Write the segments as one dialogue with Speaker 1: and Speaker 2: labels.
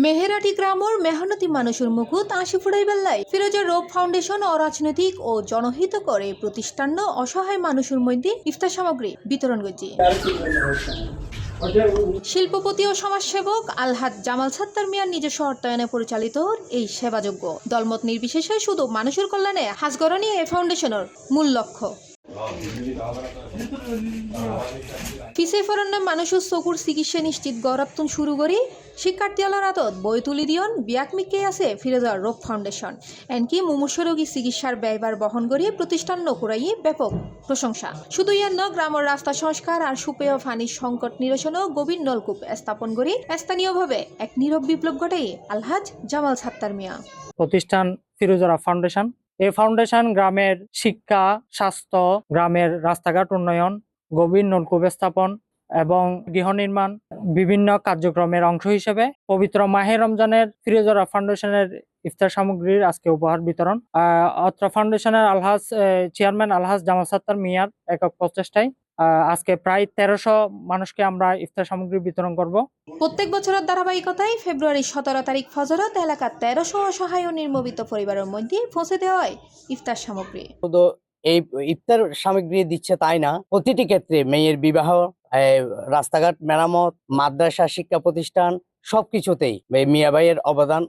Speaker 1: মেহেরাটি গ্রামের মেহনতি মানুষের মুকুত আশি ফুটাই বেল্লাই ফিরোজা রোপ ফাউন্ডেশন অরাজনৈতিক ও জনহিত করে প্রতিষ্ঠান অসহায় মানুষের মধ্যে ইফতার সামগ্রী বিতরণ করছে। শিল্পপতি ও সমাজসেবক আলহাজ জামাল সাত্তার মিয়ার নিজস্ব অর্থায়নে পরিচালিত এই সেবাযোগ্য দলমত নির্বিশেষে শুধু মানুষের কল্যাণে হাজগরণী এই ফাউন্ডেশনের মূল লক্ষ্য। ফিসে ফরণ্য মানুষের চকুর চিকিৎসা নিশ্চিত গৌরবতন শুরু করি শিক্ষার্থীলার হাতত বই তুলি দিয়ন বিয়াকমিককে আছে ফিরোজা রোগ ফাউন্ডেশন এনকি মুমূর্ষ রোগী চিকিৎসার ব্যয়ভার বহন করিয়ে প্রতিষ্ঠান নকরাই ব্যাপক প্রশংসা। শুধু ইয়ান্ন গ্রামের রাস্তা সংস্কার আর সুপেয় পানির সংকট নিরসনও গভীর নলকূপ স্থাপন করি স্থানীয়ভাবে এক নীরব বিপ্লব ঘটাই আলহাজ জামাল সাত্তার মিয়া।
Speaker 2: প্রতিষ্ঠান ফিরোজা ফাউন্ডেশন এই ফাউন্ডেশন গ্রামের শিক্ষা, স্বাস্থ্য, গ্রামের রাস্তাঘাট উন্নয়ন, গভীর নলকূপ স্থাপন এবং গৃহ নির্মাণ বিভিন্ন কার্যক্রমের অংশ হিসেবে পবিত্র মাহে রমজানের ফিরোজা ফাউন্ডেশনের ইফতার সামগ্রীর আজকে উপহার বিতরণ। অত্র ফাউন্ডেশনের চেয়ারম্যান আলহাজ জামাল সাত্তার মিয়ার একক প্রচেষ্টায় আজকে প্রায় 1300 মানুষকে আমরা ইফতার সামগ্রী বিতরণ করব।
Speaker 1: প্রত্যেক বছরের ধারাবাহিকতায় ফেব্রুয়ারি 17 তারিখ ফজরত এলাকার 1300 অসহায় ও নির্মবিত পরিবারের মধ্যে পৌঁছে দেওয়া হয় ইফতার সামগ্রী।
Speaker 3: এই ইফতার সামগ্রী দিচ্ছে তাই না, প্রতিটি ক্ষেত্রে মেয়ের বিবাহ, রাস্তাঘাট মেরামত, মাদ্রাসা, শিক্ষা প্রতিষ্ঠান সবকিছুতেই মিয়া ভাইয়ের অবদান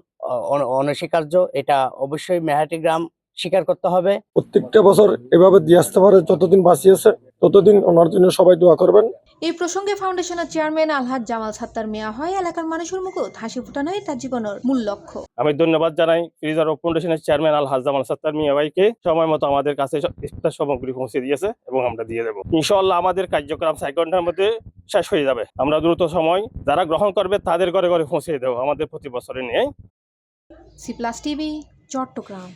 Speaker 3: অনস্বীকার্য। এটা অবশ্যই মেহেরাটি গ্রাম স্বীকার করতে হবে।
Speaker 4: প্রত্যেকটা বছর এভাবে দিয়ে আসতে পারে, যতদিন বাঁচিয়েছে ততদিন ওনার জন্য সবাই দোয়া করবেন।
Speaker 1: এই প্রসঙ্গে ফাউন্ডেশনের চেয়ারম্যান আলহাজ জামাল সাত্তার মিয়া হয় এলাকার মানুষের মুখে হাসি ফোটানোই তার জীবনের মূল লক্ষ্য।
Speaker 5: আমি ধন্যবাদ জানাই ফিরোজা রোপ ফাউন্ডেশনের চেয়ারম্যান আলহাজ জামাল সাত্তার মিয়া ভাইকে, সময় মতো আমাদের কাছে ইফতার সামগ্রী পৌঁছে দিয়েছে এবং আমরা দিয়ে দেবো। ইনশাআল্লাহ আমাদের কার্যক্রম 4 ঘন্টার মধ্যে শেষ হয়ে যাবে। আমরা দ্রুত সময় যারা গ্রহণ করবে তাদের ঘরে ঘরে পৌঁছে দেবো আমাদের প্রতি বছরে নিয়ে।
Speaker 1: C plus TV, Chittagong.